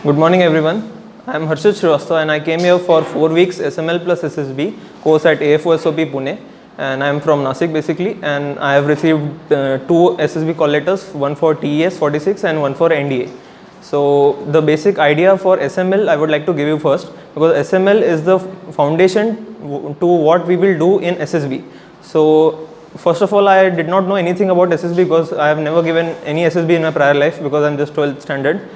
Good morning everyone. I am Harshit Srivastava and I came here for 4 weeks SML plus SSB course at AFOSOP Pune, and I am from Nasik basically, and I have received 2 SSB call letters, one for TES 46 and one for NDA. So the basic idea for SML I would like to give you first, because SML is the foundation to what we will do in SSB. So first of all, I did not know anything about SSB because I have never given any SSB in my prior life because I am just 12th standard.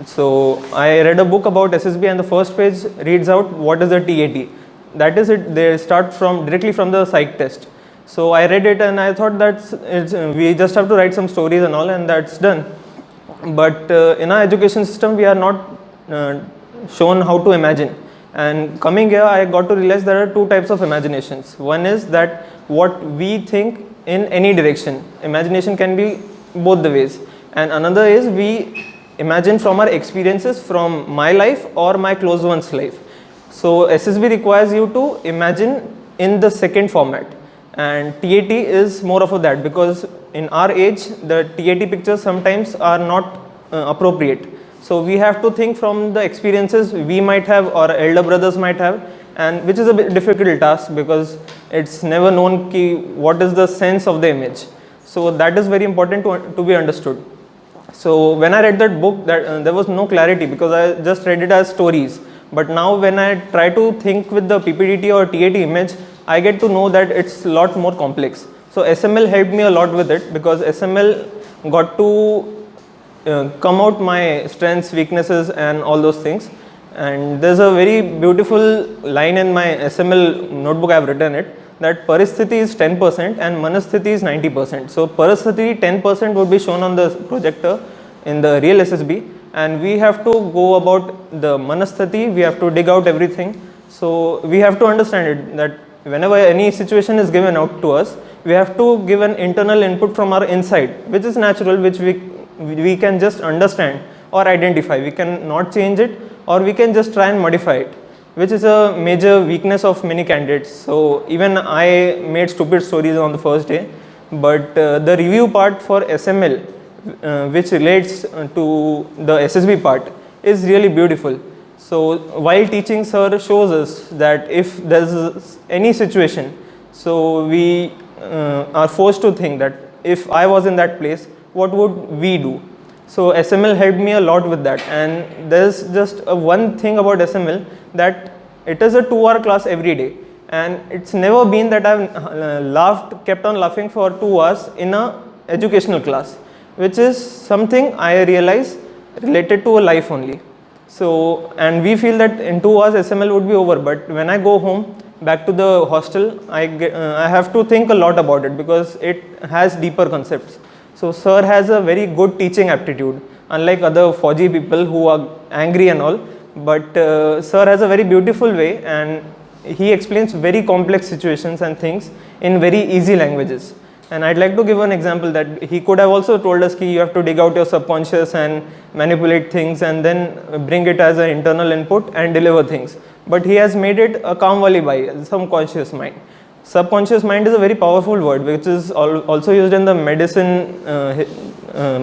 So I read a book about SSB and the first page reads out what is the TAT. That is it, they start from directly from the psych test. So I read it and I thought that we just have to write some stories and all, and that's done. But in our education system we are not shown how to imagine. And coming here I got to realize there are 2 types of imaginations. One is that what we think in any direction. Imagination can be both the ways. And another is we imagine from our experiences from my life or my close one's life. So SSB requires you to imagine in the second format, and TAT is more of that, because in our age the TAT pictures sometimes are not appropriate. So we have to think from the experiences we might have or elder brothers might have, and which is a bit difficult task because it's never known what is the sense of the image. So that is very important to be understood. So when I read that book, there was no clarity because I just read it as stories. But now when I try to think with the PPDT or TAT image, I get to know that it's a lot more complex. So SML helped me a lot with it, because SML got to come out my strengths, weaknesses and all those things. And there's a very beautiful line in my SML notebook, I have written it, that Paristhiti is 10% and Manasthiti is 90%. So Paristhiti 10% would be shown on the projector in the real SSB, and we have to go about the Manasthiti, we have to dig out everything. So we have to understand it, that whenever any situation is given out to us, we have to give an internal input from our inside, which is natural, which we can just understand or identify. We can not change it, or we can just try and modify it, which is a major weakness of many candidates. So even I made stupid stories on the first day, but the review part for SML, which relates to the SSB part, is really beautiful. So while teaching, sir shows us that if there is any situation, so we are forced to think that if I was in that place, what would we do? So SML helped me a lot with that. And there's just one thing about SML, that it is a 2-hour class every day, and it's never been that I've kept on laughing for 2 hours in a educational class, which is something I realize related to a life only. So, and we feel that in 2 hours SML would be over, but when I go home back to the hostel, I have to think a lot about it because it has deeper concepts. So sir has a very good teaching aptitude, unlike other Fauji people who are angry and all. But sir has a very beautiful way, and he explains very complex situations and things in very easy languages. And I'd like to give an example that he could have also told us you have to dig out your subconscious and manipulate things and then bring it as an internal input and deliver things. But he has made it a calm wali bai, subconscious mind. Subconscious mind is a very powerful word, which is also used in the medicine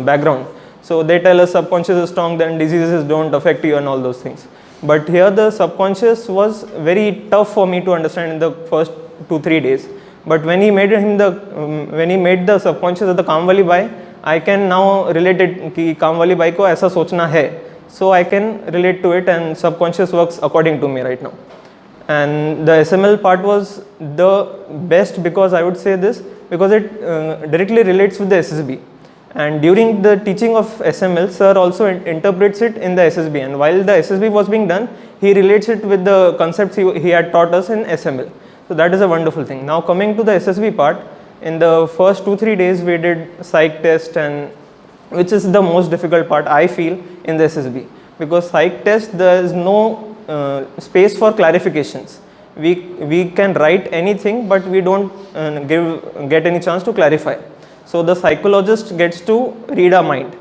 background. So they tell us subconscious is strong, then diseases don't affect you and all those things. But here the subconscious was very tough for me to understand in the first 2-3 days. But when he made the subconscious as the calm wali bai, I can now relate it कि calm wali bai को ऐसा सोचना है. So I can relate to it, and subconscious works according to me right now. And the SML part was the best, because I would say this, because it directly relates with the SSB. And during the teaching of SML, sir also interprets it in the SSB, and while the SSB was being done, he relates it with the concepts he had taught us in SML. So that is a wonderful thing. Now coming to the SSB part, in the first 2-3 days we did psych test, and which is the most difficult part I feel in the SSB, because psych test there is no space for clarifications. We can write anything, but we don't get any chance to clarify. So the psychologist gets to read our mind.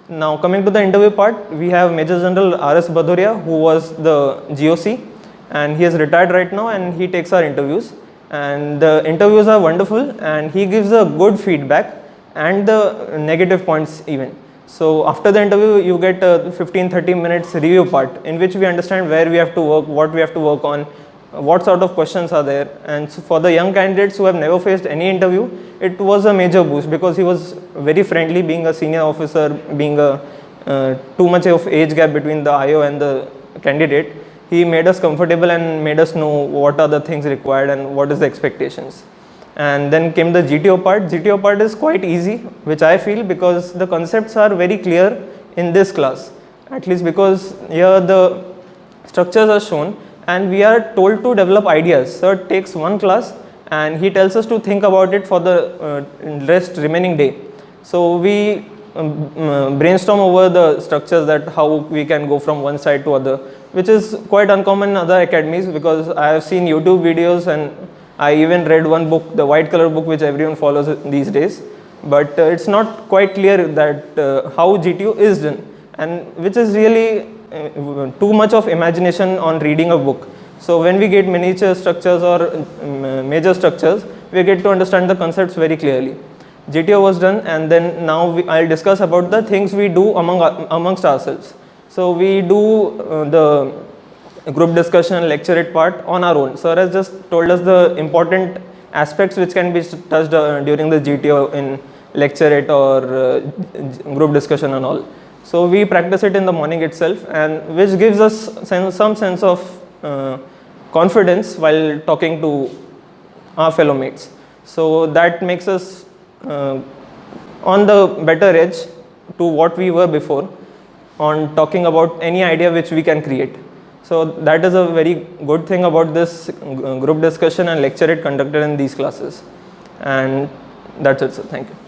Now coming to the interview part, we have Major General R.S. Bhadoria, who was the GOC, and he is retired right now, and he takes our interviews. And the interviews are wonderful, and he gives a good feedback and the negative points even. So after the interview, you get a 15-30 minutes review part in which we understand where we have to work, what we have to work on, what sort of questions are there. And so for the young candidates who have never faced any interview, it was a major boost because he was very friendly, being a senior officer, being a too much of age gap between the IO and the candidate. He made us comfortable and made us know what are the things required and what is the expectations. And then came the GTO part. GTO part is quite easy, which I feel, because the concepts are very clear in this class, at least because here the structures are shown and we are told to develop ideas. Sir takes one class and he tells us to think about it for the remaining day. So we brainstorm over the structures, that how we can go from one side to other, which is quite uncommon in other academies, because I have seen YouTube videos and I even read one book, the white color book, which everyone follows these days, but it's not quite clear that how GTO is done, and which is really too much of imagination on reading a book. So when we get miniature structures or major structures, we get to understand the concepts very clearly. GTO was done, and then now I'll discuss about the things we do amongst ourselves. So we do the group discussion, lecturate part on our own. Sir has just told us the important aspects which can be touched during the GTO in lecturate or group discussion and all. So we practice it in the morning itself, and which gives us some sense of confidence while talking to our fellow mates. So that makes us on the better edge to what we were before on talking about any idea which we can create. So that is a very good thing about this group discussion and lecturate conducted in these classes. And that's it, sir. Thank you.